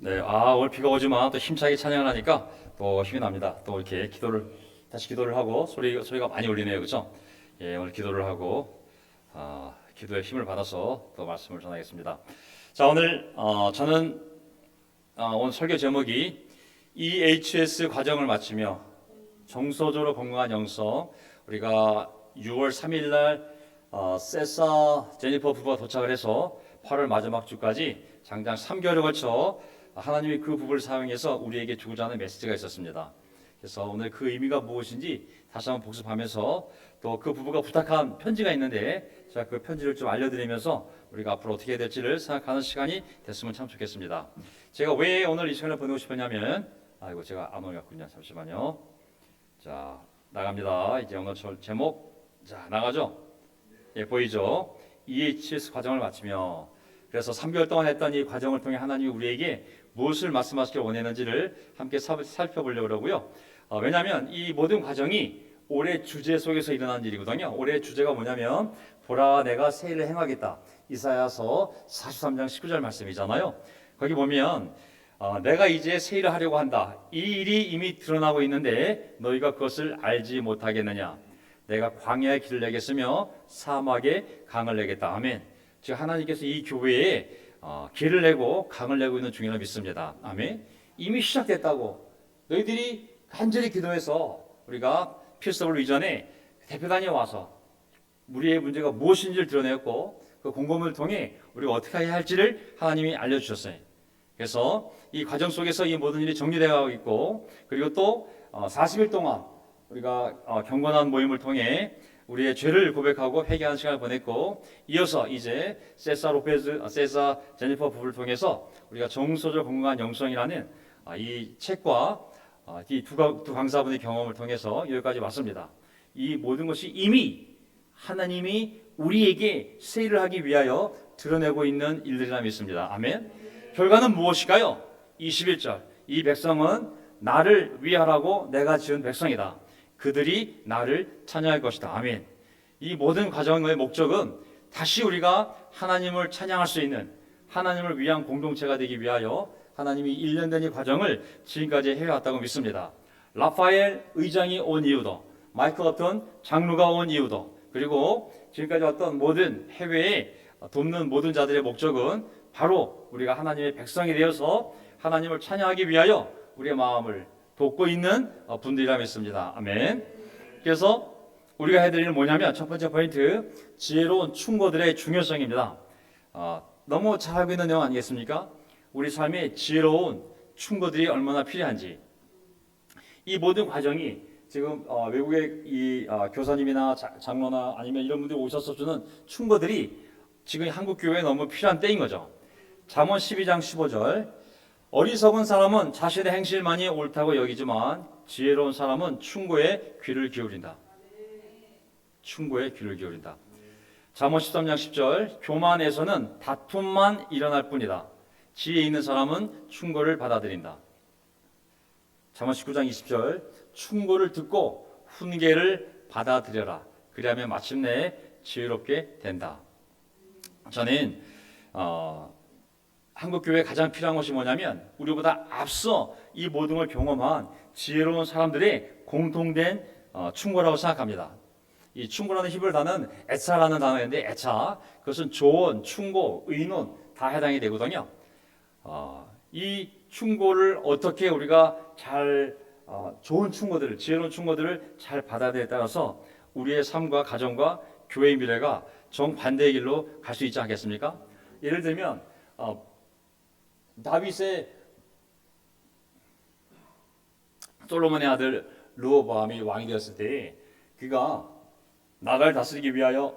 네, 오늘 비가 오지만 또 힘차게 찬양을 하니까 또 힘이 납니다. 또 이렇게 다시 기도를 하고 소리가 많이 울리네요. 그죠? 예, 오늘 기도를 하고, 기도의 힘을 받아서 또 말씀을 전하겠습니다. 자, 오늘, 저는, 오늘 설교 제목이 EHS 과정을 마치며 정서적으로 건강한 영성, 우리가 6월 3일 날, 세사 제니퍼 부부가 도착을 해서 8월 마지막 주까지 장장 3개월에 걸쳐 하나님이 그 부부를 사용해서 우리에게 주고자 하는 메시지가 있었습니다. 그래서 오늘 그 의미가 무엇인지 다시 한번 복습하면서 또 그 부부가 부탁한 편지가 있는데 제가 그 편지를 좀 알려드리면서 우리가 앞으로 어떻게 해야 될지를 생각하는 시간이 됐으면 참 좋겠습니다. 제가 왜 오늘 이 시간을 보내고 싶었냐면 제가 안 올렸군요. 잠시만요. 자, 나갑니다. 이제 오늘 제목 나가죠? 예, 보이죠? EHS 과정을 마치며, 그래서 3개월 동안 했던 이 과정을 통해 하나님이 우리에게 무엇을 말씀하시길 원했는지를 함께 살펴보려고 그러고요. 왜냐하면 이 모든 과정이 올해 주제 속에서 일어난 일이거든요. 올해 주제가 뭐냐면 보라 내가 새 일을 행하겠다. 이사야서 43장 19절 말씀이잖아요. 거기 보면 내가 이제 새 일을 하려고 한다. 이 일이 이미 드러나고 있는데 너희가 그것을 알지 못하겠느냐. 내가 광야에 길을 내겠으며 사막에 강을 내겠다. 아멘. 즉 하나님께서 이 교회에 길을 내고 강을 내고 있는 중이라 믿습니다. 아멘. 이미 시작됐다고. 너희들이 간절히 기도해서 우리가 필서블 이전에 대표단이 와서 우리의 문제가 무엇인지를 드러냈고 그 공범을 통해 우리가 어떻게 해야 할지를 하나님이 알려주셨어요. 그래서 이 과정 속에서 이 모든 일이 정리되어 있고, 그리고 또 40일 동안 우리가 경건한 모임을 통해 우리의 죄를 고백하고 회개하는 시간을 보냈고, 이어서 이제 세사 제니퍼 부부를 통해서 우리가 정서적 건강한 영성이라는 이 책과 이 두 강사분의 경험을 통해서 여기까지 왔습니다. 이 모든 것이 이미 하나님이 우리에게 새 일을 하기 위하여 드러내고 있는 일들이라 믿습니다. 아멘. 결과는 무엇일까요? 21절. 이 백성은 나를 위하라고 내가 지은 백성이다. 그들이 나를 찬양할 것이다. 아멘. 이 모든 과정의 목적은 다시 우리가 하나님을 찬양할 수 있는 하나님을 위한 공동체가 되기 위하여 하나님이 1년 된 이 과정을 지금까지 해왔다고 믿습니다. 라파엘 의장이 온 이유도, 마이클 어떤 장로가 온 이유도, 그리고 지금까지 왔던 모든 해외에 돕는 모든 자들의 목적은 바로 우리가 하나님의 백성이 되어서 하나님을 찬양하기 위하여 우리의 마음을 돕고 있는 분들이라 믿습니다. 아멘. 그래서 우리가 해야 될 일은 뭐냐면 첫 번째 포인트, 지혜로운 충고들의 중요성입니다. 너무 잘 알고 있는 내용 아니겠습니까? 우리 삶에 지혜로운 충고들이 얼마나 필요한지. 이 모든 과정이 지금 외국의 이 교사님이나 장로나 아니면 이런 분들이 오셔서 주는 충고들이 지금 한국 교회에 너무 필요한 때인 거죠. 잠언 12장 15절. 어리석은 사람은 자신의 행실만이 옳다고 여기지만 지혜로운 사람은 충고에 귀를 기울인다. 충고에 귀를 기울인다. 잠언 13장 10절. 교만에서는 다툼만 일어날 뿐이다. 지혜 있는 사람은 충고를 받아들인다. 잠언 19장 20절. 충고를 듣고 훈계를 받아들여라. 그리하면 마침내 지혜롭게 된다. 저는 한국 교회에 가장 필요한 것이 뭐냐면 우리보다 앞서 이 모든 걸 경험한 지혜로운 사람들의 공통된 충고라고 생각합니다. 이 충고라는 히브리 단어는 에차라는 단어인데, 에차, 그것은 조언, 충고, 의논 다 해당이 되거든요. 이 충고를 어떻게 우리가 잘 좋은 충고들을, 지혜로운 충고들을 잘 받아들여에 따라서 우리의 삶과 가정과 교회의 미래가 정반대의 길로 갈 수 있지 않겠습니까? 예를 들면 다윗의 솔로몬의 아들 르호보암이 왕이 되었을 때 그가 나라를 다스리기 위하여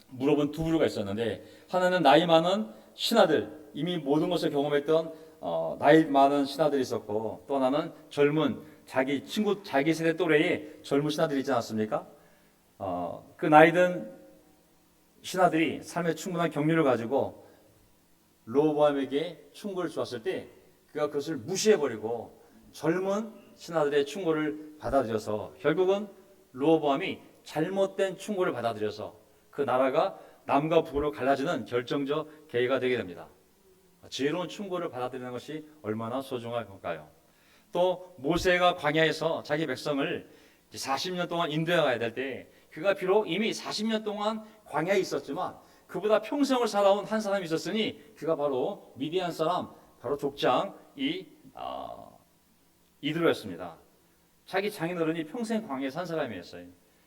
물어본 두 부류가 있었는데, 하나는 나이 많은 신하들, 이미 모든 것을 경험했던 나이 많은 신하들이 있었고, 또 하나는 젊은 자기 세대 또래의 젊은 신하들이 있지 않았습니까? 그 나이든 신하들이 삶의 충분한 경륜을 가지고 르호보암에게 충고를 주었을 때 그가 그것을 무시해버리고 젊은 신하들의 충고를 받아들여서 결국은 르호보암이 잘못된 충고를 받아들여서 그 나라가 남과 북으로 갈라지는 결정적 계기가 되게 됩니다. 지혜로운 충고를 받아들이는 것이 얼마나 소중할 걸까요? 또 모세가 광야에서 자기 백성을 40년 동안 인도해 가야 될 때, 그가 비록 이미 40년 동안 광야에 있었지만 그보다 평생을 살아온 한 사람이 있었으니 그가 바로 미디안 사람, 바로 족장 이드로였습니다. 자기 장인어른이 평생 광야에 산 사람이었어요.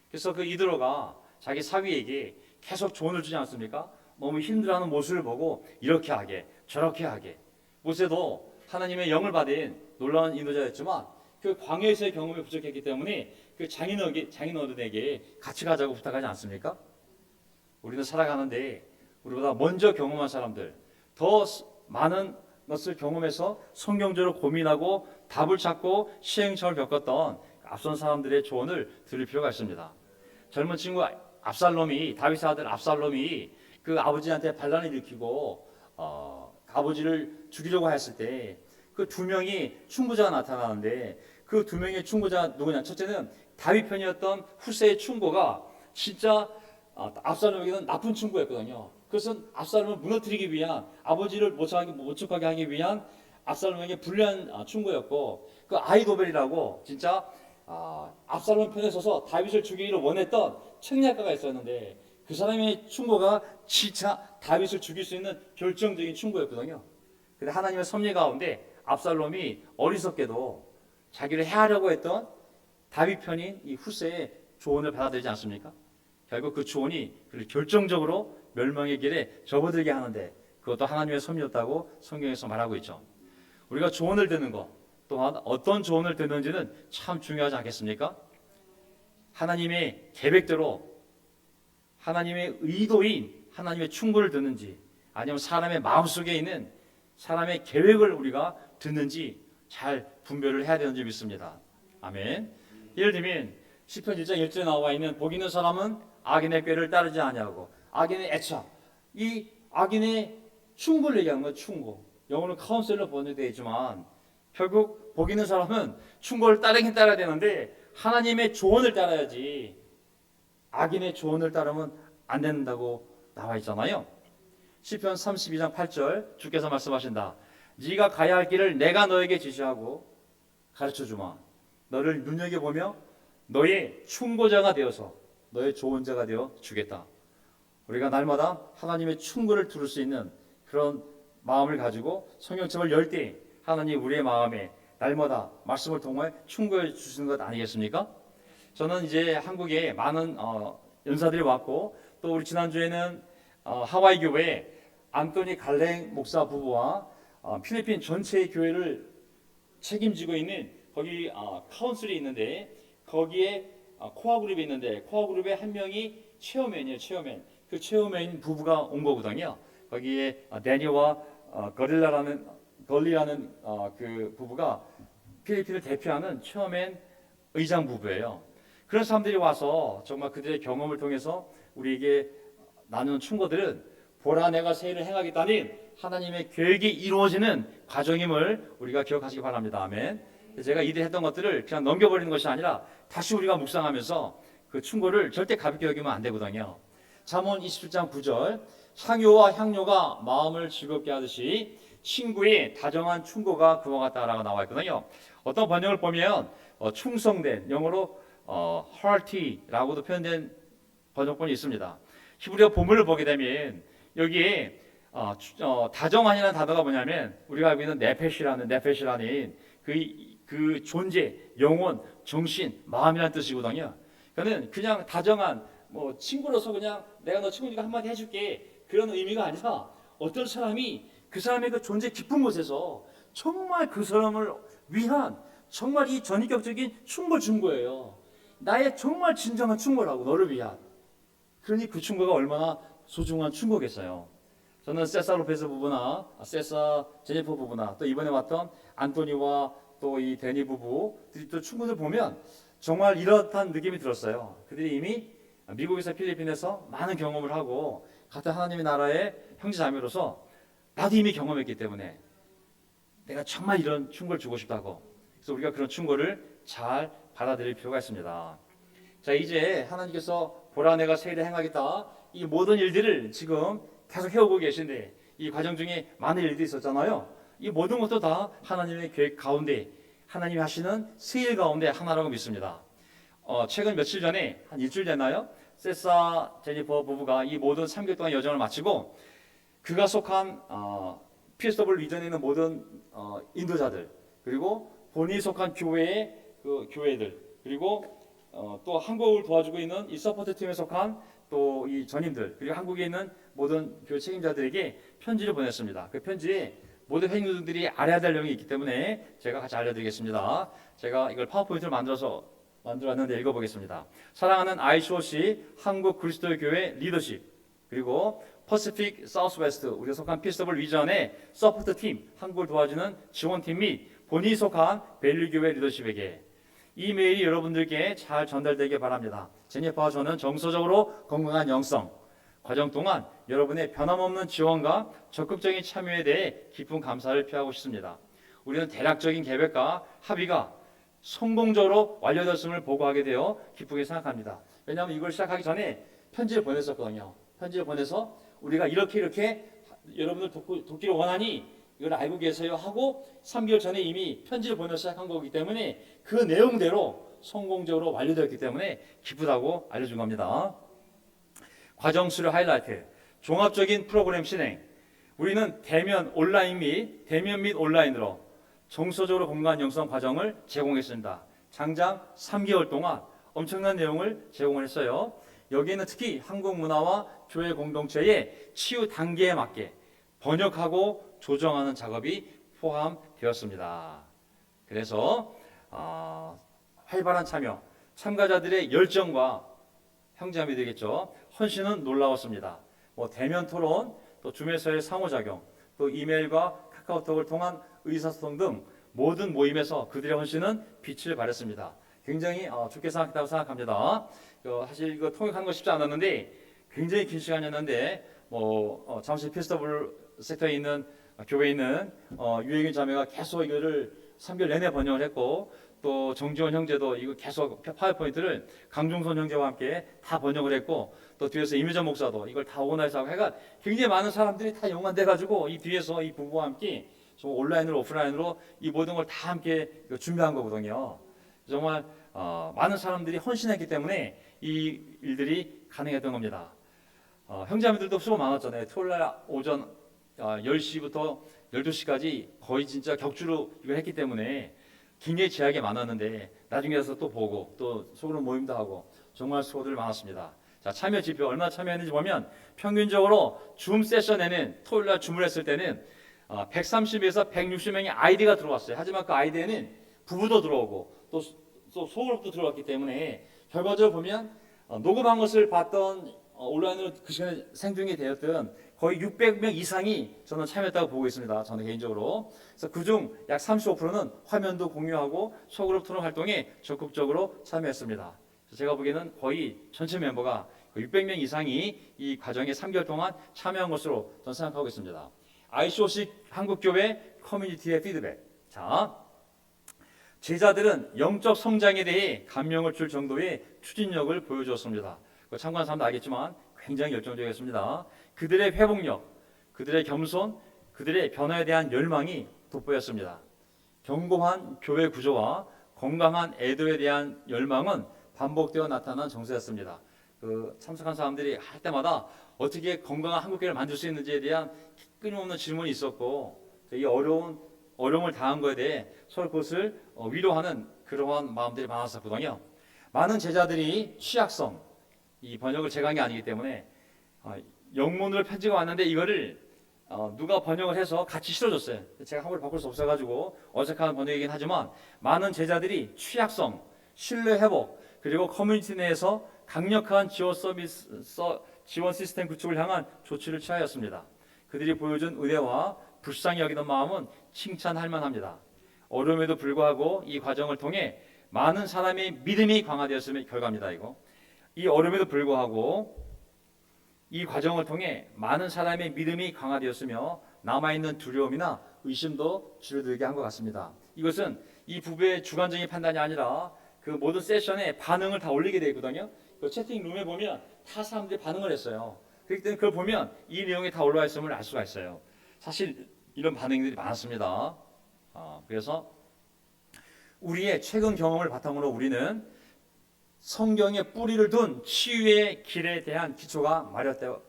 그래서 그 이드로가 자기 사위에게 계속 조언을 주지 않습니까? 너무 힘들어하는 모습을 보고 이렇게 하게 저렇게 하게. 모세도 하나님의 영을 받은 놀라운 인도자였지만 그 광야에서의 경험이 부족했기 때문에 그 장인어른에게 같이 가자고 부탁하지 않습니까? 우리는 살아가는데 우리보다 먼저 경험한 사람들, 더 많은 것을 경험해서 성경적으로 고민하고 답을 찾고 시행착오를 겪었던 앞선 사람들의 조언을 들을 필요가 있습니다. 젊은 친구 압살롬이, 다윗의 아들 압살롬이 그 아버지한테 반란을 일으키고 아버지를 죽이려고 했을 때 그 두 명이 충고자가 나타나는데, 그 두 명의 충고자가 누구냐? 첫째는 다윗 편이었던 후세의 충고가 진짜 압살롬에게는 나쁜 충고였거든요. 그것은 압살롬을 무너뜨리기 위한, 아버지를 못 촉하게 하기 위한 압살롬에게 불리한 충고였고, 그 아히도벨이라고 진짜 압살롬 편에 서서 다윗을 죽이기를 원했던 책략가가 있었는데, 그 사람의 충고가 진짜 다윗을 죽일 수 있는 결정적인 충고였거든요. 근데 하나님의 섭리 가운데 압살롬이 어리석게도 자기를 해하려고 했던 다윗 편인 이 후세의 조언을 받아들이지 않습니까? 결국 그 조언이 그를 결정적으로 멸망의 길에 접어들게 하는데, 그것도 하나님의 섭리였다고 성경에서 말하고 있죠. 우리가 조언을 듣는 것, 또한 어떤 조언을 듣는지는 참 중요하지 않겠습니까? 하나님의 계획대로, 하나님의 의도인 하나님의 충고를 듣는지, 아니면 사람의 마음속에 있는 사람의 계획을 우리가 듣는지 잘 분별을 해야 되는지 믿습니다. 아멘. 예를 들면 시편 1장 1절에 나와 있는 복 있는 사람은 악인의 꾀를 따르지 아니하고 악인의 애착, 이 악인의 충고를 얘기하는 거예요. 충고. 영어는 카운셀러 번역되어 있지만 결국 복 있는 사람은 충고를 따르긴 따라야 되는데 하나님의 조언을 따라야지, 악인의 조언을 따르면 안 된다고 나와 있잖아요. 시편 32장 8절 주께서 말씀하신다. 네가 가야 할 길을 내가 너에게 지시하고 가르쳐주마. 너를 눈여겨보며 너의 충고자가 되어서 너의 조언자가 되어 주겠다. 우리가 날마다 하나님의 충고를 들을 수 있는 그런 마음을 가지고 성경책을 열 때 하나님 우리의 마음에 날마다 말씀을 통해 충고해 주시는 것 아니겠습니까? 저는 이제 한국에 많은 연사들이 왔고, 또 우리 지난주에는 하와이 교회에 안토니 갈랭 목사 부부와 필리핀 전체의 교회를 책임지고 있는 거기 카운슬이 있는데, 거기에 코어 그룹이 있는데 코어 그룹의 한 명이 체어맨이에요. 체어맨. 그 체어맨 부부가 온 거거든요. 거기에 데니와 걸리라는 그 부부가 필리핀을 대표하는 체어맨 의장 부부예요. 그런 사람들이 와서 정말 그들의 경험을 통해서 우리에게 나누는 충고들은 보라 내가 새 일을 행하겠다는 하나님의 계획이 이루어지는 과정임을 우리가 기억하시기 바랍니다. 아멘. 제가 이들 했던 것들을 그냥 넘겨버리는 것이 아니라 다시 우리가 묵상하면서 그 충고를 절대 가볍게 여기면 안 되거든요. 잠언 27장 9절 향유와 향료가 마음을 즐겁게 하듯이 친구의 다정한 충고가 그와 같다라고 나와 있거든요. 어떤 번역을 보면 충성된, 영어로 hearty라고도 표현된 번역본이 있습니다. 히브리어 본문을 보게 되면 여기에 다정한이라는 단어가 뭐냐면 우리가 알고 있는 네페시라는 그 존재, 영혼, 정신, 마음이라는 뜻이거든요. 그냥 다정한 친구로서 그냥 내가 너 친구니까 한마디 해줄게, 그런 의미가 아니라 어떤 사람이 그 사람의 그 존재 깊은 곳에서 정말 그 사람을 위한 정말 이 전인격적인 충고를 준 거예요. 나의 정말 진정한 충고라고, 너를 위한. 그러니 그 충고가 얼마나 소중한 충고겠어요. 저는 세사 로페스 부부나 세사 제니퍼 부부나 또 이번에 왔던 안토니와 또 이 데니 부부들이 또 충고를 보면 정말 이렇다는 느낌이 들었어요. 그들이 이미 미국에서 필리핀에서 많은 경험을 하고 같은 하나님의 나라의 형제자매로서 나도 이미 경험했기 때문에 내가 정말 이런 충고를 주고 싶다고. 그래서 우리가 그런 충고를 잘 받아들일 필요가 있습니다. 자, 이제 하나님께서 보라 내가 새 일을 행하겠다, 이 모든 일들을 지금 계속 해오고 계신데 이 과정 중에 많은 일들이 있었잖아요. 이 모든 것도 다 하나님의 계획 가운데, 하나님이 하시는 스일 가운데 하나라고 믿습니다. 최근 며칠 전에 한 일주일 됐나요? 세사 제니퍼 부부가 이 모든 3개월 동안 여정을 마치고 그가 속한 PSW 리전에 있는 모든 인도자들, 그리고 본인이 속한 교회의 그 교회들, 그리고 또 한국을 도와주고 있는 이 서포트 팀에 속한 또 이 전임들, 그리고 한국에 있는 모든 교회 책임자들에게 편지를 보냈습니다. 그 편지에 모든 회원들이 알아야 될 내용이 있기 때문에 제가 같이 알려드리겠습니다. 제가 이걸 파워포인트를 만들었는데 읽어보겠습니다. 사랑하는 ICOC 한국 그리스도의 교회 리더십, 그리고 퍼시픽 사우스웨스트 우리가 속한 PSW 위전의 서포트 팀, 한국을 도와주는 지원팀 및 본인이 속한 밸류교회 리더십에게 이 메일이 여러분들께 잘 전달되길 바랍니다. 제니퍼와 저는 정서적으로 건강한 영성 과정 동안 여러분의 변함없는 지원과 적극적인 참여에 대해 깊은 감사를 표하고 싶습니다. 우리는 대략적인 계획과 합의가 성공적으로 완료되었음을 보고하게 되어 기쁘게 생각합니다. 왜냐하면 이걸 시작하기 전에 편지를 보냈었거든요. 편지를 보내서 우리가 이렇게 여러분들 돕기를 원하니 이걸 알고 계세요 하고 3개월 전에 이미 편지를 보내서 시작한 거기 때문에 그 내용대로 성공적으로 완료되었기 때문에 기쁘다고 알려준 겁니다. 과정 수료 하이라이트, 종합적인 프로그램 진행. 우리는 대면 및 온라인으로 정서적으로 건강한 영성 과정을 제공했습니다. 장장 3개월 동안 엄청난 내용을 제공을 했어요. 여기에는 특히 한국 문화와 교회 공동체의 치유 단계에 맞게 번역하고 조정하는 작업이 포함되었습니다. 그래서 활발한 참여, 참가자들의 열정과 형제함이 되겠죠. 헌신은 놀라웠습니다. 대면 토론, 또 줌에서의 상호작용, 또 이메일과 카카오톡을 통한 의사소통 등 모든 모임에서 그들의 헌신은 빛을 발했습니다. 굉장히 좋게 생각했다고 생각합니다. 사실 이거 통역하는 거 쉽지 않았는데 굉장히 긴 시간이었는데 잠시 PSW 섹터에 있는 교회에 있는 유해균 자매가 계속 이거를 3개월 내내 번역을 했고 또 정지원 형제도 이거 계속 파워포인트를 강중선 형제와 함께 다 번역을 했고 또 뒤에서 임유정 목사도 이걸 다 오거나이즈 하고 해가 굉장히 많은 사람들이 다 연관돼 가지고 이 뒤에서 이 부부와 함께 정말 온라인으로 오프라인으로 이 모든 걸 다 함께 준비한 거거든요. 정말 많은 사람들이 헌신했기 때문에 이 일들이 가능했던 겁니다. 형제자매들도 수고 많았잖아요. 토요일날 오전 10시부터 12시까지 거의 진짜 격주로 이걸 했기 때문에 굉장히 제약이 많았는데 나중에 가서 또 보고 또 소그룹 모임도 하고 정말 수고들 많았습니다. 자, 참여 지표 얼마나 참여했는지 보면 평균적으로 줌 세션에는 토요일날 줌을 했을 때는 130에서 160명의 아이디가 들어왔어요. 하지만 그 아이디에는 부부도 들어오고 또 소그룹도 들어왔기 때문에 결과적으로 보면 녹음한 것을 봤던 온라인으로 그 시간에 생중계 되었던 거의 600명 이상이 저는 참여했다고 보고 있습니다. 저는 개인적으로. 그래서 그중 약 35%는 화면도 공유하고 소그룹 토론 활동에 적극적으로 참여했습니다. 제가 보기에는 거의 전체 멤버가 600명 이상이 이 과정에 3개월 동안 참여한 것으로 저는 생각하고 있습니다. ICOC 한국교회 커뮤니티의 피드백. 자, 제자들은 영적 성장에 대해 감명을 줄 정도의 추진력을 보여주었습니다. 참관한 사람도 알겠지만 굉장히 열정적이었습니다. 그들의 회복력, 그들의 겸손, 그들의 변화에 대한 열망이 돋보였습니다. 견고한 교회 구조와 건강한 애도에 대한 열망은 반복되어 나타난 정서였습니다. 참석한 사람들이 할 때마다 어떻게 건강한 한국교회를 만들 수 있는지에 대한 끊임없는 질문이 있었고 이 어려움을 당한 것에 대해 서로 그것을 위로하는 그러한 마음들이 많았었거든요. 많은 제자들이 취약성, 이 번역을 제가 한 게 아니기 때문에 영문으로 편지가 왔는데 이거를 누가 번역을 해서 같이 실어줬어요. 제가 한국어를 바꿀 수 없어가지고 어색한 번역이긴 하지만 많은 제자들이 취약성, 신뢰 회복, 그리고 커뮤니티 내에서 강력한 지원 시스템 구축을 향한 조치를 취하였습니다. 그들이 보여준 의뢰와 불쌍히 여기던 마음은 칭찬할 만합니다. 어려움에도 불구하고 이 과정을 통해 많은 사람의 믿음이 강화되었음의 결과입니다. 이 어려움에도 불구하고 이 과정을 통해 많은 사람의 믿음이 강화되었으며 남아있는 두려움이나 의심도 줄어들게 한 것 같습니다. 이것은 이 부부의 주관적인 판단이 아니라 그 모든 세션에 반응을 다 올리게 되어 있거든요. 그 채팅룸에 보면 다 사람들이 반응을 했어요. 그렇기 때문에 그걸 보면 이 내용이 다 올라와 있음을 알 수가 있어요. 사실 이런 반응들이 많았습니다. 그래서 우리의 최근 경험을 바탕으로 우리는 성경에 뿌리를 둔 치유의 길에 대한 기초가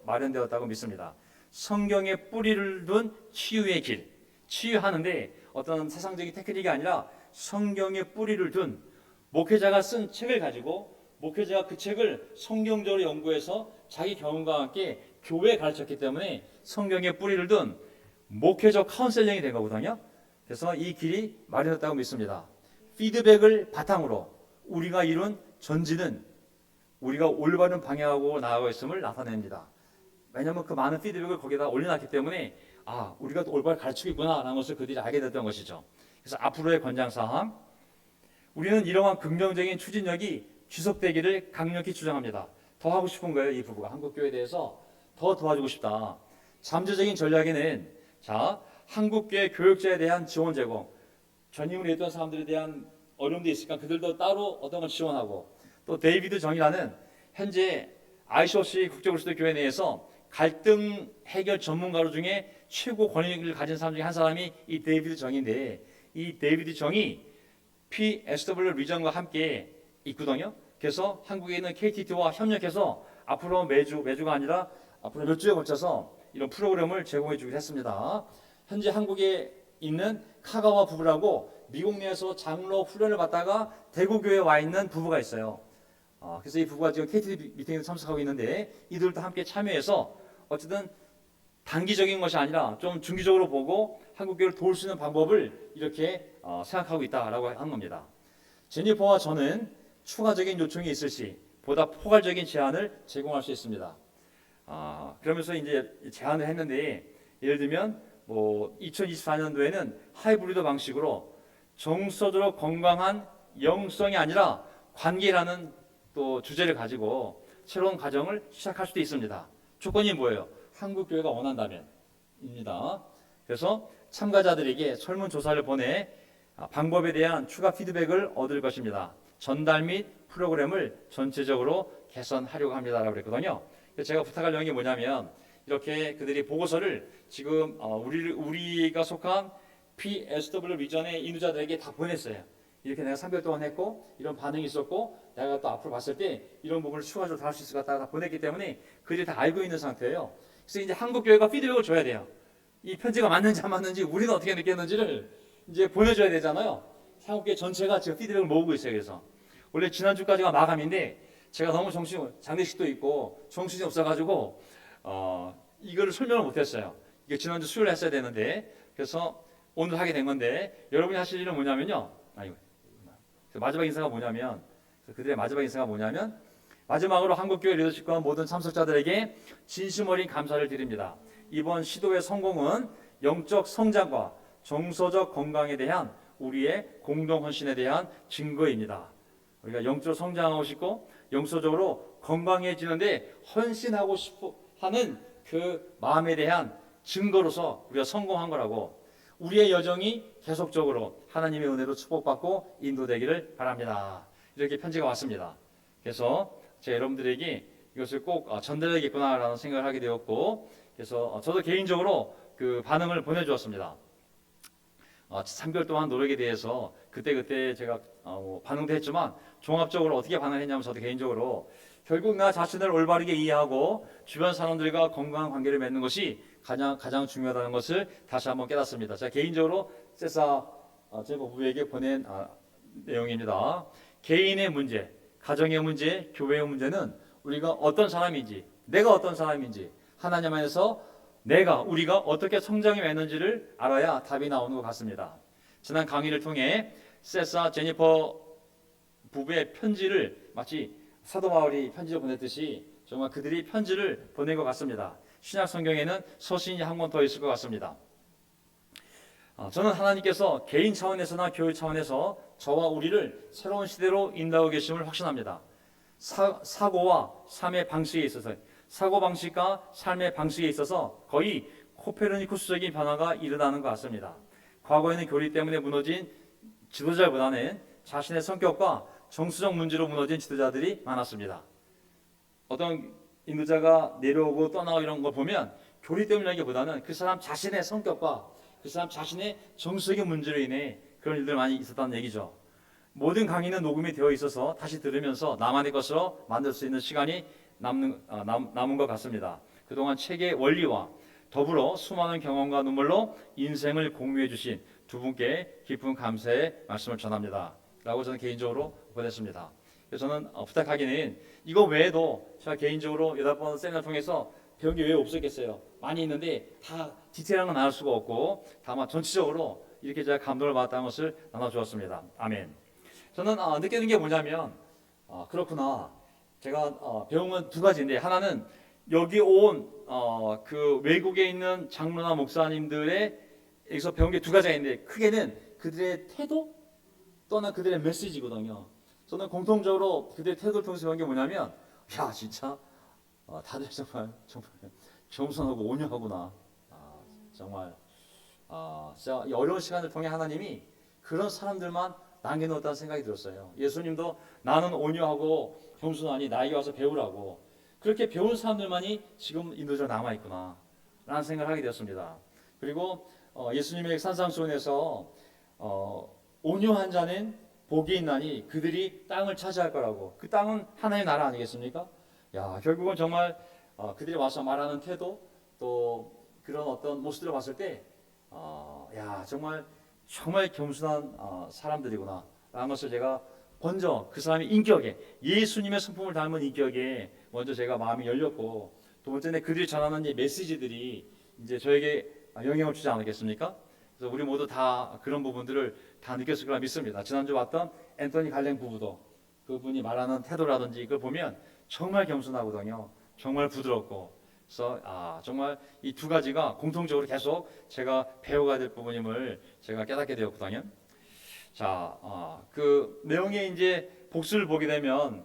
마련되었다고 믿습니다. 성경에 뿌리를 둔 치유의 길, 치유하는데 어떤 세상적인 테크닉이 아니라 성경에 뿌리를 둔 목회자가 쓴 책을 가지고 목회자가 그 책을 성경적으로 연구해서 자기 경험과 함께 교회에 가르쳤기 때문에 성경에 뿌리를 둔 목회적 카운셀링이 된 거거든요. 그래서 이 길이 마련됐다고 믿습니다. 피드백을 바탕으로 우리가 이룬 전진은 우리가 올바른 방향으로 나아가고 있음을 나타냅니다. 왜냐하면 그 많은 피드백을 거기다 올려놨기 때문에 우리가 또 올바르게 가르치고 있구나라는 것을 그들이 알게 됐던 것이죠. 그래서 앞으로의 권장사항, 우리는 이러한 긍정적인 추진력이 지속되기를 강력히 주장합니다. 더 하고 싶은 거예요. 이 부부가 한국교회에 대해서 더 도와주고 싶다. 잠재적인 전략에는 한국교회 교육자에 대한 지원 제공, 전임을 했던 사람들에 대한 어려움도 있으니까 그들도 따로 어떤 걸 지원하고, 또 데이비드 정이라는 현재 ICOC 국제그리스도 교회 내에서 갈등 해결 전문가로 중에 최고 권위를 가진 사람 중에 한 사람이 이 데이비드 정인데, 이 데이비드 정이 PSW 리전과 함께 있거든요. 그래서 한국에 있는 KTT와 협력해서 앞으로 매주가 아니라 앞으로 몇 주에 걸쳐서 이런 프로그램을 제공해 주기로 했습니다. 현재 한국에 있는 카가와 부부라고 미국 내에서 장로 훈련을 받다가 대구교회에 와 있는 부부가 있어요. 그래서 이 부부가 지금 KTT 미팅에 참석하고 있는데 이들도 함께 참여해서 어쨌든 단기적인 것이 아니라 좀 중기적으로 보고 한국교회를 도울 수 있는 방법을 이렇게 생각하고 있다라고 하는 겁니다. 제니퍼와 저는 추가적인 요청이 있을 시 보다 포괄적인 제안을 제공할 수 있습니다. 그러면서 이제 제안을 했는데, 예를 들면 2024년도에는 하이브리드 방식으로 정서적으로 건강한 영성이 아니라 관계라는 또 주제를 가지고 새로운 과정을 시작할 수도 있습니다. 조건이 뭐예요? 한국 교회가 원한다면입니다. 그래서 참가자들에게 설문조사를 보내 방법에 대한 추가 피드백을 얻을 것입니다. 전달 및 프로그램을 전체적으로 개선하려고 합니다라고 그랬거든요. 제가 부탁할 내용이 뭐냐면, 이렇게 그들이 보고서를 지금 우리가 속한 PSW 리전의 인도자들에게 다 보냈어요. 이렇게 내가 3개월 동안 했고 이런 반응이 있었고 내가 또 앞으로 봤을 때 이런 부분을 추가적으로 다 할 수 있을 것 같다 다 보냈기 때문에 그들이 다 알고 있는 상태예요. 그래서 이제 한국교회가 피드백을 줘야 돼요. 이 편지가 맞는지 안 맞는지 우리는 어떻게 느꼈는지를 이제 보내줘야 되잖아요. 한국교회 전체가 지금 피드백을 모으고 있어요. 그래서 원래 지난주까지가 마감인데 제가 너무 장례식도 있고 정신이 없어가지고 이거를 설명을 못했어요. 이게 지난주 수요일에 했어야 되는데, 그래서 오늘 하게 된 건데, 여러분이 하실 일은 뭐냐면요. 마지막 인사가 뭐냐면, 그들의 마지막 인사가 뭐냐면, 마지막으로 한국교회 리더십과 모든 참석자들에게 진심 어린 감사를 드립니다. 이번 시도의 성공은 영적 성장과 정서적 건강에 대한 우리의 공동 헌신에 대한 증거입니다. 우리가 영적으로 성장하고 싶고 영서적으로 건강해지는데 헌신하고 싶어 하는 그 마음에 대한 증거로서 우리가 성공한 거라고, 우리의 여정이 계속적으로 하나님의 은혜로 축복받고 인도되기를 바랍니다. 이렇게 편지가 왔습니다. 그래서 제가 여러분들에게 이것을 꼭 전달해야겠구나라는 생각을 하게 되었고, 그래서 저도 개인적으로 그 반응을 보내주었습니다. 3개월 동안 노력에 대해서 그때 제가 반응도 했지만 종합적으로 어떻게 반응했냐면, 저도 개인적으로 결국 나 자신을 올바르게 이해하고 주변 사람들과 건강한 관계를 맺는 것이 가장 중요하다는 것을 다시 한번 깨닫습니다. 제가 개인적으로 세사 제보 부부에게 보낸 내용입니다. 개인의 문제, 가정의 문제, 교회의 문제는 우리가 어떤 사람인지, 내가 어떤 사람인지, 하나님 안에서 우리가 어떻게 성장해 왔는지를 알아야 답이 나오는 것 같습니다. 지난 강의를 통해 세사 제니퍼 부부의 편지를 마치 사도 바울이 편지를 보냈듯이 정말 그들이 편지를 보낸 것 같습니다. 신약 성경에는 서신이 한 권 더 있을 것 같습니다. 저는 하나님께서 개인 차원에서나 교회 차원에서 저와 우리를 새로운 시대로 인도하고 계심을 확신합니다. 사고와 삶의 방식에 있어서, 사고방식과 삶의 방식에 있어서 거의 코페르니쿠스적인 변화가 일어나는 것 같습니다. 과거에는 교리 때문에 무너진 지도자보다는 자신의 성격과 정수적 문제로 무너진 지도자들이 많았습니다. 어떤 인도자가 내려오고 떠나고 이런 걸 보면 교리 때문이라기보다는 그 사람 자신의 성격과 그 사람 자신의 정서적인 문제로 인해 그런 일들 많이 있었다는 얘기죠. 모든 강의는 녹음이 되어 있어서 다시 들으면서 나만의 것으로 만들 수 있는 시간이 남은 것 같습니다. 그동안 책의 원리와 더불어 수많은 경험과 눈물로 인생을 공유해 주신 두 분께 깊은 감사의 말씀을 전합니다. 라고 저는 개인적으로 보냈습니다. 그래서 저는 부탁하기는 이거 외에도 제가 개인적으로 8번 세미나 통해서 배운 게 왜 없었겠어요. 많이 있는데 다 디테일한 건 나눌 수가 없고 다만 전체적으로 이렇게 제가 감동을 받았다는 것을 나눠주었습니다. 아멘. 저는 느끼는 게 뭐냐면 그렇구나. 제가 배운 건 두 가지인데 하나는 여기 온 그 외국에 있는 장로나 목사님들의 여기서 배운 게 두 가지가 있는데 크게는 그들의 태도 또는 그들의 메시지거든요. 저는 공통적으로 그들의 태도를 통해서 배운 게 뭐냐면 야 진짜 다들 정말 겸손하고 온유하구나. 정말 진짜 이 어려운 시간을 통해 하나님이 그런 사람들만 남겨놓았다는 생각이 들었어요. 예수님도 나는 온유하고 겸손하니 나에게 와서 배우라고 그렇게 배운 사람들만이 지금 인도적으로 남아있구나 라는 생각을 하게 되었습니다. 그리고 예수님의 산상수훈에서 온유한 자는 복이 있나니 그들이 땅을 차지할 거라고. 그 땅은 하나님의 나라 아니겠습니까? 야 결국은 정말 그들이 와서 말하는 태도 또 그런 어떤 모습들을 봤을 때 야 정말 겸손한 사람들이구나 라는 것을 제가 먼저 그 사람의 인격에 예수님의 성품을 닮은 인격에 먼저 제가 마음이 열렸고 두 번째는 그들이 전하는 이 메시지들이 이제 저에게 영향을 주지 않았겠습니까? 그래서 우리 모두 다 그런 부분들을 다 느꼈을 거라 믿습니다. 지난주 봤던 앤토니 갈랭 부부도 그분이 말하는 태도라든지 그걸 보면 정말 겸손하거든요. 정말 부드럽고 그래서 정말 이 두 가지가 공통적으로 계속 제가 배워가야 될 부분임을 제가 깨닫게 되었거든요. 자, 그 내용의 이제 복수를 보게 되면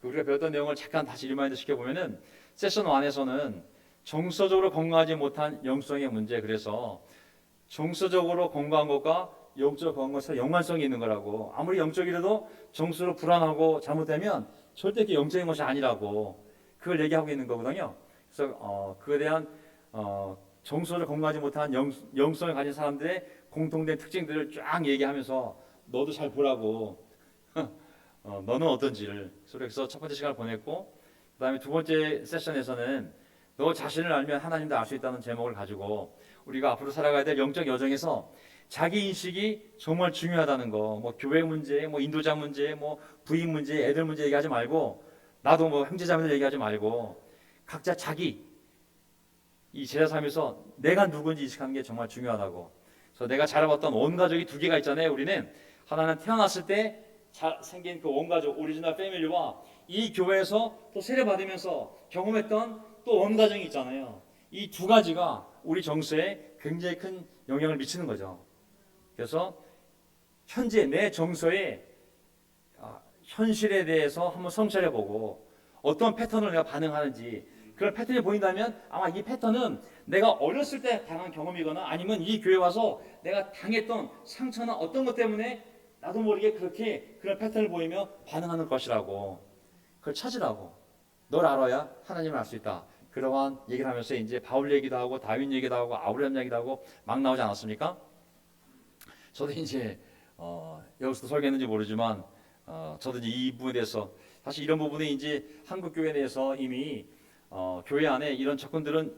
우리가 배웠던 내용을 잠깐 다시 리마인드 시켜보면은 세션 1에서는 정서적으로 건강하지 못한 영성의 문제, 그래서 정서적으로 건강한 것과 영적으로 건강한 것은 연관성이 있는 거라고. 아무리 영적이라도 정서로 불안하고 잘못되면 절대 그게 영적인 것이 아니라고 그걸 얘기하고 있는 거거든요. 그래서 그에 대한 정서를 건강하지 못한 영성을 가진 사람들의 공통된 특징들을 쫙 얘기하면서 너도 잘 보라고 너는 어떤지를. 그래서 첫 번째 시간을 보냈고 그 다음에 두 번째 세션에서는 너 자신을 알면 하나님도 알 수 있다는 제목을 가지고 우리가 앞으로 살아가야 될 영적 여정에서 자기 인식이 정말 중요하다는 거, 뭐 교회 문제, 뭐 인도자 문제, 뭐 부인 문제, 애들 문제 얘기하지 말고 나도 뭐 형제자매들 얘기하지 말고 각자 자기 이 제자 삶에서 내가 누군지 인식하는 게 정말 중요하다고. 그래서 내가 자라봤던 온 가족이 두 개가 있잖아요. 우리는 하나는 태어났을 때 생긴 그 온 가족 오리지널 패밀리와 이 교회에서 또 세례받으면서 경험했던 또 온 가정이 있잖아요. 이 두 가지가 우리 정서에 굉장히 큰 영향을 미치는 거죠. 그래서 현재 내 정서의 현실에 대해서 한번 성찰해보고 어떤 패턴을 내가 반응하는지, 그런 패턴이 보인다면 아마 이 패턴은 내가 어렸을 때 당한 경험이거나 아니면 이 교회 와서 내가 당했던 상처나 어떤 것 때문에 나도 모르게 그렇게 그런 패턴을 보이며 반응하는 것이라고. 그걸 찾으라고. 널 알아야 하나님을 알 수 있다. 그러한 얘기를 하면서 이제 바울 얘기도 하고 다윈 얘기도 하고 아브라함 얘기도 하고 막 나오지 않았습니까? 저도 이제 여기서도 설교했는지 모르지만 저도 이제 이 부분에 대해서 사실 이런 부분이 이제 한국 교회 내에서 이미 교회 안에 이런 접근들은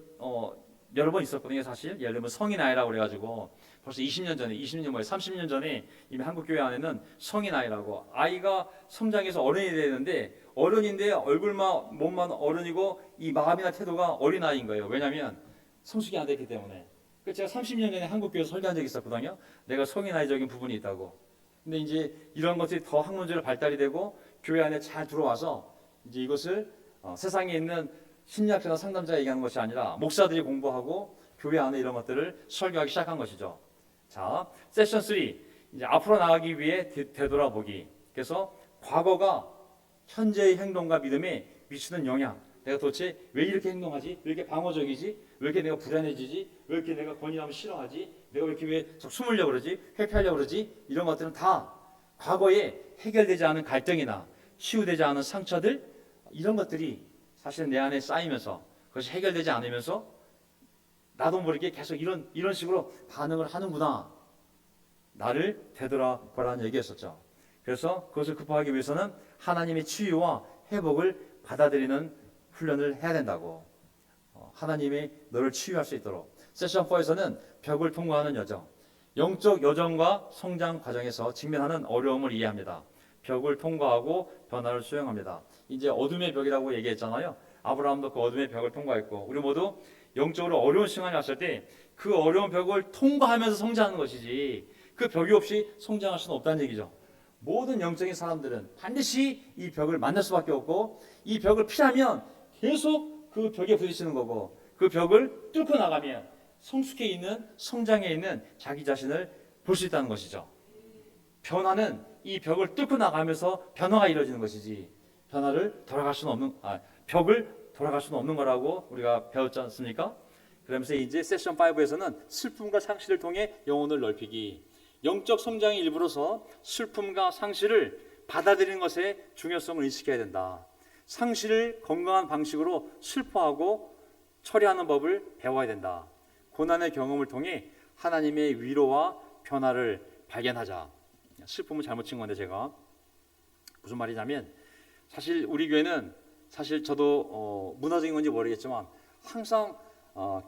여러 번 있었거든요. 사실 예를 들면 성인 아이라고 그래가지고 벌써 20년 전에 30년 전에 이미 한국 교회 안에는 성인 아이라고, 아이가 성장해서 어른이 되는데 어른인데 얼굴만 몸만 어른이고 이 마음이나 태도가 어린 아이인 거예요. 왜냐하면 성숙이 안 됐기 때문에. 그래서 제가 30년 전에 한국 교회에서 설교한 적이 있었거든요. 내가 성인 아이적인 부분이 있다고. 근데 이제 이런 것들이 더 학문적으로 발달이 되고 교회 안에 잘 들어와서 이제 이것을 세상에 있는 심리학자나 상담자가 얘기하는 것이 아니라 목사들이 공부하고 교회 안에 이런 것들을 설교하기 시작한 것이죠. 자, 세션 3 이제 앞으로 나가기 위해 되돌아보기. 그래서 과거가 현재의 행동과 믿음에 미치는 영향. 내가 도대체 왜 이렇게 행동하지? 왜 이렇게 방어적이지? 왜 이렇게 내가 불안해지지? 왜 이렇게 내가 권위하면 싫어하지? 내가 왜 이렇게 왜 숨으려고 그러지? 회피하려고 그러지? 이런 것들은 다 과거에 해결되지 않은 갈등이나 치유되지 않은 상처들, 이런 것들이 사실 내 안에 쌓이면서 그것이 해결되지 않으면서 나도 모르게 계속 이런 식으로 반응을 하는구나. 나를 되돌아보라는 얘기였었죠. 그래서 그것을 극복하기 위해서는 하나님의 치유와 회복을 받아들이는 훈련을 해야 된다고. 하나님이 너를 치유할 수 있도록. 세션 4에서는 벽을 통과하는 여정, 영적 여정과 성장 과정에서 직면하는 어려움을 이해합니다. 벽을 통과하고 변화를 수용합니다. 이제 어둠의 벽이라고 얘기했잖아요. 아브라함도 그 어둠의 벽을 통과했고, 우리 모두 영적으로 어려운 시간이 왔을 때 그 어려운 벽을 통과하면서 성장하는 것이지, 그 벽이 없이 성장할 수는 없다는 얘기죠. 모든 영적인 사람들은 반드시 이 벽을 만날 수밖에 없고, 이 벽을 피하면 계속 그 벽에 부딪히는 거고, 그 벽을 뚫고 나가면 성숙해 있는, 성장해 있는 자기 자신을 볼 수 있다는 것이죠. 변화는 이 벽을 뚫고 나가면서 변화가 이루어지는 것이지, 벽을 돌아갈 수는 없는 거라고 우리가 배웠지 않습니까? 그러면서 이제 세션 5에서는 슬픔과 상실을 통해 영혼을 넓히기, 영적 성장의 일부로서 슬픔과 상실을 받아들이는 것의 중요성을 인식해야 된다. 상실을 건강한 방식으로 슬퍼하고 처리하는 법을 배워야 된다. 고난의 경험을 통해 하나님의 위로와 변화를 발견하자. 슬픔을 잘못 친 건데 제가 무슨 말이냐면, 사실 우리 교회는, 사실 저도 문화적인 건지 모르겠지만 항상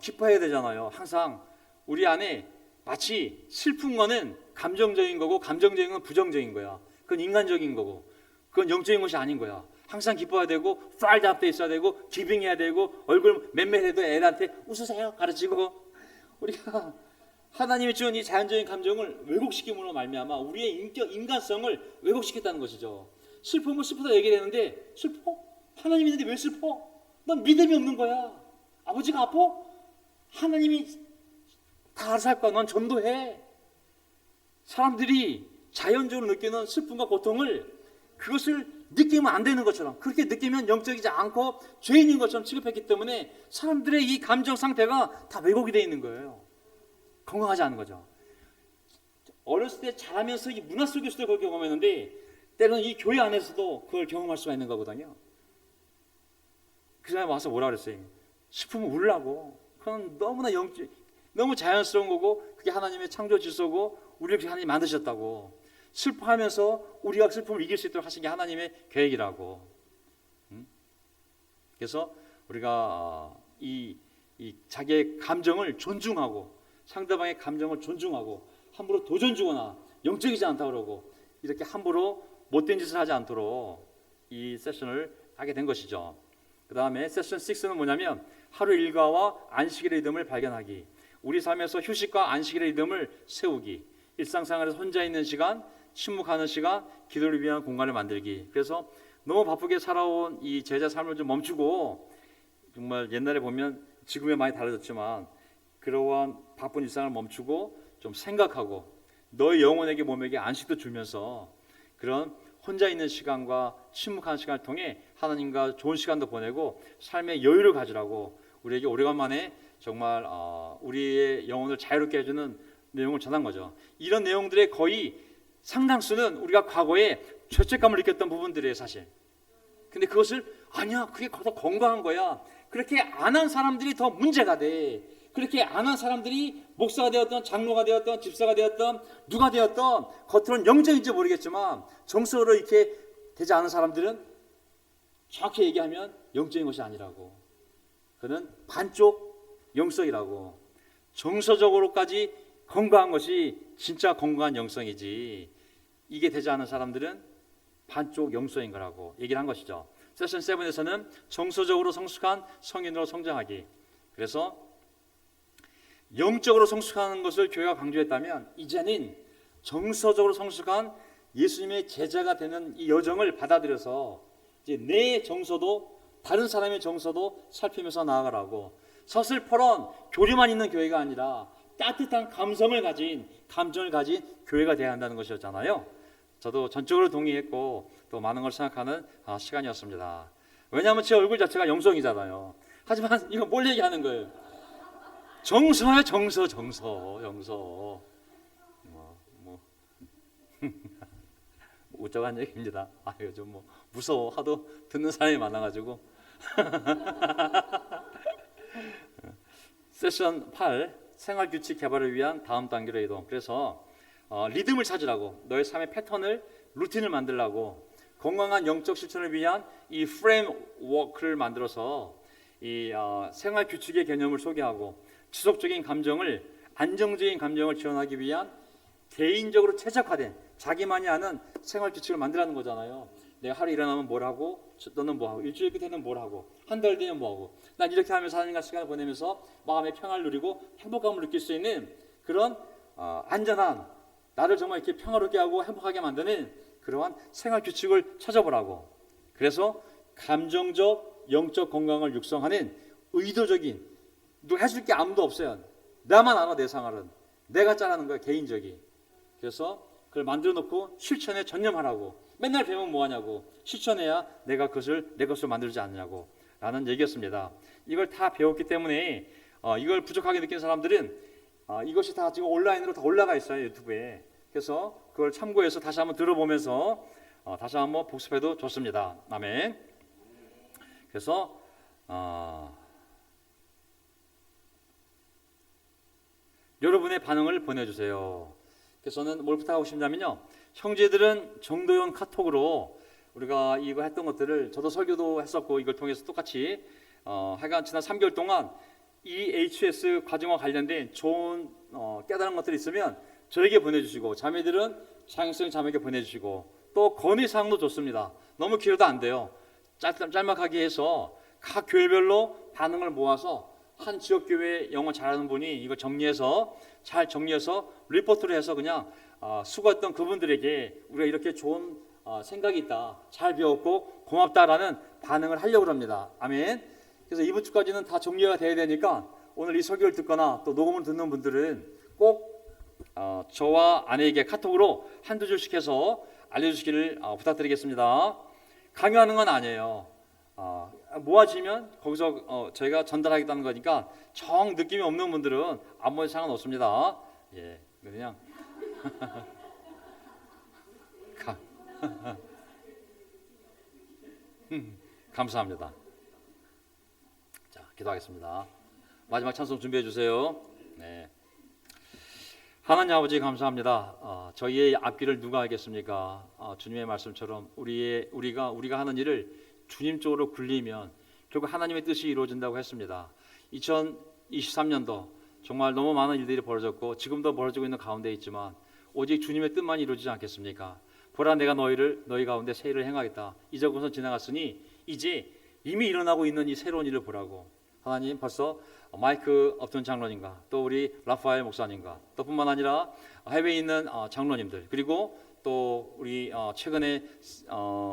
기뻐해야 되잖아요. 항상 우리 안에 마치 슬픈 거는 감정적인 거고, 감정적인 건 부정적인 거야. 그건 인간적인 거고, 그건 영적인 것이 아닌 거야. 항상 기뻐해야 되고, fired up 돼 있어야 되고, 기빙해야 되고, 얼굴 맴매해도 애들한테 웃으세요 가르치고. 우리가 하나님이 주는 이 자연적인 감정을 왜곡시킴으로 말미암아 우리의 인간성을 왜곡시켰다는 것이죠. 슬픔을 슬프다 얘기하는데, 슬퍼? 하나님이 있는데 왜 슬퍼? 넌 믿음이 없는 거야. 아버지가 아파? 하나님이 다 알아서 할 거야. 넌 전도해. 사람들이 자연적으로 느끼는 슬픔과 고통을, 그것을 느끼면 안 되는 것처럼, 그렇게 느끼면 영적이지 않고 죄인인 것처럼 취급했기 때문에 사람들의 이 감정 상태가 다 왜곡이 되어 있는 거예요. 건강하지 않은 거죠. 어렸을 때 자라면서 이 문화 속에서도 그걸 경험했는데, 때로는 이 교회 안에서도 그걸 경험할 수가 있는 거거든요. 그 사람이 와서 뭐라 그랬어요? 슬프면 울라고. 그건 너무 자연스러운 거고, 그게 하나님의 창조 질서고, 우리를 하나님이 만드셨다고. 슬퍼하면서 우리가 슬픔을 이길 수 있도록 하신 게 하나님의 계획이라고. 그래서 우리가 이 자기의 감정을 존중하고, 상대방의 감정을 존중하고, 함부로 도전 주거나 영적이지 않다 그러고, 이렇게 함부로 못된 짓을 하지 않도록 이 세션을 하게 된 것이죠. 그 다음에 세션 6는 뭐냐면, 하루 일과와 안식의 리듬을 발견하기. 우리 삶에서 휴식과 안식의 리듬을 세우기. 일상생활에서 혼자 있는 시간, 침묵하는 시간, 기도를 위한 공간을 만들기. 그래서 너무 바쁘게 살아온 이 제자 삶을 좀 멈추고, 정말 옛날에 보면 지금에 많이 달라졌지만, 그러한 바쁜 일상을 멈추고 좀 생각하고, 너의 영혼에게 몸에게 안식도 주면서 그런 혼자 있는 시간과 침묵하는 시간을 통해 하나님과 좋은 시간도 보내고 삶의 여유를 가지라고 우리에게 오래간만에 정말 우리의 영혼을 자유롭게 해주는 내용을 전한 거죠. 이런 내용들의 거의 상당수는 우리가 과거에 죄책감을 느꼈던 부분들이에요, 사실. 근데 그것을, 아니야, 그게 더 건강한 거야. 그렇게 안 한 사람들이 더 문제가 돼. 그렇게 안 한 사람들이 목사가 되었던, 장로가 되었던, 집사가 되었던, 누가 되었던, 겉으로는 영적인지 모르겠지만 정서로 이렇게 되지 않은 사람들은 정확히 얘기하면 영적인 것이 아니라고. 그는 반쪽 영성이라고. 정서적으로까지 건강한 것이 진짜 건강한 영성이지, 이게 되지 않은 사람들은 반쪽 영성인 거라고 얘기를 한 것이죠. 세션 7에서는 정서적으로 성숙한 성인으로 성장하기. 그래서 영적으로 성숙하는 것을 교회가 강조했다면, 이제는 정서적으로 성숙한 예수님의 제자가 되는 이 여정을 받아들여서 이제 내 정서도, 다른 사람의 정서도 살피면서 나아가라고. 서슬퍼런 교리만 있는 교회가 아니라 따뜻한 감정을 가진 교회가 되어야 한다는 것이었잖아요. 저도 전적으로 동의했고 또 많은 걸 생각하는 시간이었습니다. 왜냐하면 제 얼굴 자체가 영성이잖아요. 하지만 이거 뭘 얘기하는 거예요? 정서야, 정서. 웃자고 한 얘기입니다. 요즘 무서워. 하도 듣는 사람이 많아가지고 세션 8 생활규칙 개발을 위한 다음 단계로 이동. 그래서 리듬을 찾으라고, 너의 삶의 패턴을, 루틴을 만들라고, 건강한 영적 실천을 위한 이 프레임워크를 만들어서 이 생활규칙의 개념을 소개하고, 지속적인 감정을, 안정적인 감정을 지원하기 위한 개인적으로 최적화된 자기만이 아는 생활규칙을 만들라는 거잖아요. 내가 하루 일어나면 뭘 하고, 너는 뭐 하고, 일주일 끝에는 뭘 하고, 한 달 뒤에는 뭐 하고, 난 이렇게 하면서 하나님과 시간을 보내면서 마음의 평화를 누리고 행복감을 느낄 수 있는 그런 안전한, 나를 정말 이렇게 평화롭게 하고 행복하게 만드는 그러한 생활 규칙을 찾아보라고. 그래서 감정적, 영적 건강을 육성하는 의도적인, 누가 해줄 게 아무도 없어요. 나만 알아. 내 생활은 내가 짜라는 거야, 개인적이. 그래서 그걸 만들어 놓고 실천에 전념하라고. 맨날 배우면 뭐하냐고, 실천해야 내가 그것을 내 것으로 만들지 않냐고 라는 얘기였습니다. 이걸 다 배웠기 때문에 이걸 부족하게 느낀 사람들은 이것이 다 지금 온라인으로 다 올라가 있어요, 유튜브에. 그래서 그걸 참고해서 다시 한번 들어보면서 다시 한번 복습해도 좋습니다. 아멘. 그래서 여러분의 반응을 보내주세요. 그래서 저는 뭘 부탁하고 싶냐면요, 형제들은 정도연 카톡으로 우리가 이거 했던 것들을, 저도 설교도 했었고 이걸 통해서 똑같이 하여간 지난 3개월 동안 EHS 과정과 관련된 좋은 깨달은 것들이 있으면 저에게 보내주시고, 자매들은 장영성 자매에게 보내주시고, 또 건의사항도 좋습니다. 너무 길어도 안 돼요. 짤막하게 해서 각 교회별로 반응을 모아서 한 지역교회 영어 잘하는 분이 이거 잘 정리해서 리포트를 해서 그냥 수고했던 그분들에게 우리가 이렇게 좋은 생각이 있다, 잘 배웠고 고맙다라는 반응을 하려고 합니다. 아멘. 그래서 이번 주까지는 다 정리가 돼야 되니까 오늘 이 설교를 듣거나 또 녹음을 듣는 분들은 꼭 저와 아내에게 카톡으로 한두 줄씩 해서 알려주시기를 부탁드리겠습니다. 강요하는 건 아니에요. 모아지면 거기서 저희가 전달하겠다는 거니까 정 느낌이 없는 분들은 아무 상관없습니다. 예, 그냥 감사합니다. 자, 기도하겠습니다. 마지막 찬송 준비해 주세요. 네. 하나님 아버지 감사합니다. 저희의 앞길을 누가 알겠습니까? 주님의 말씀처럼 우리가 하는 일을 주님 쪽으로 굴리면 결국 하나님의 뜻이 이루어진다고 했습니다. 2023년도 정말 너무 많은 일들이 벌어졌고 지금도 벌어지고 있는 가운데 있지만 오직 주님의 뜻만 이루어지지 않겠습니까? 보라, 내가 너희 가운데 새 일을 행하겠다. 이적은 지나갔으니 이제 이미 일어나고 있는 이 새로운 일을 보라고. 하나님, 벌써 마이크 업ton 장로님과 또 우리 라파엘 목사님과 또 뿐만 아니라 해외에 있는 장로님들, 그리고 또 우리 최근에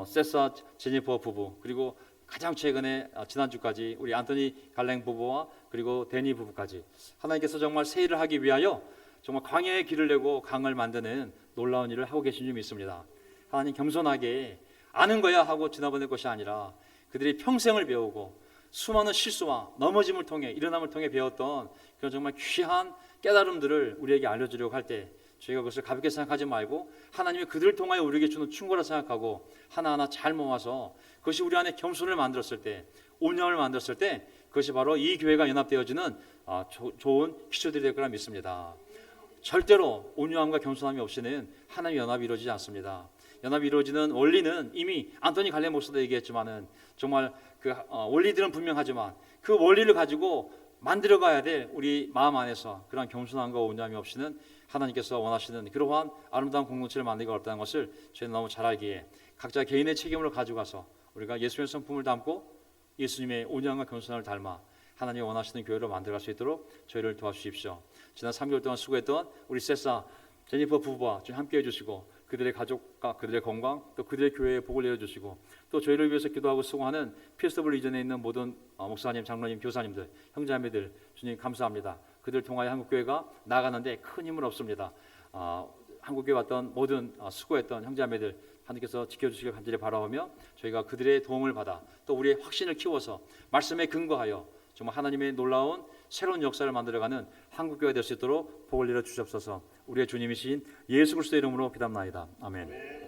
세사 제니퍼 부부, 그리고 가장 최근에 지난주까지 우리 안토니 갈랭 부부와 그리고 데니 부부까지 하나님께서 정말 새 일을 하기 위하여 정말 광야의 길을 내고 강을 만드는 놀라운 일을 하고 계신 줄 믿습니다. 하나님, 겸손하게 아는 거야 하고 지나보낼 것이 아니라 그들이 평생을 배우고 수많은 실수와 넘어짐을 통해, 일어남을 통해 배웠던 그런 정말 귀한 깨달음들을 우리에게 알려주려고 할 때 저희가 그것을 가볍게 생각하지 말고 하나님이 그들을 통하여 우리에게 주는 충고라 생각하고 하나하나 잘 모아서 그것이 우리 안에 겸손을 만들었을 때, 온유함을 만들었을 때 그것이 바로 이 교회가 연합되어지는 좋은 기초들이 될 거라 믿습니다. 절대로 온유함과 겸손함이 없이는 하나님의 연합이 이루어지지 않습니다. 연합이 이루어지는 원리는 이미 안토니 갈레 목사도 얘기했지만은 정말 그 원리들은 분명하지만 그 원리를 가지고 만들어가야 될 우리 마음 안에서 그런 겸손함과 온유함이 없이는 하나님께서 원하시는 그러한 아름다운 공동체를 만들기 어렵다는 것을 저희는 너무 잘 알기에 각자 개인의 책임을 가져가서 우리가 예수님의 성품을 담고 예수님의 온유함과 겸손함을 닮아 하나님이 원하시는 교회로 만들어갈 수 있도록 저희를 도와주십시오. 지난 3개월 동안 수고했던 우리 세사 제니퍼 부부와 좀 함께해 주시고 그들의 가족과 그들의 건강, 또 그들의 교회에 복을 내려주시고 또 저희를 위해서 기도하고 수고하는 피스터블 이전에 있는 모든 목사님, 장로님, 교사님들, 형제자매들, 주님 감사합니다. 그들을 통하여 한국교회가 나아가는데 큰 힘은 없습니다. 한국교회 왔던 모든 수고했던 형제자매들 하나님께서 지켜주시길 간절히 바라오며 저희가 그들의 도움을 받아 또 우리의 확신을 키워서 말씀에 근거하여 정말 하나님의 놀라운 새로운 역사를 만들어가는 한국교회가 될 수 있도록 복을 내려 주시옵소서. 우리의 주님이신 예수 그리스도의 이름으로 기도합나이다. 아멘.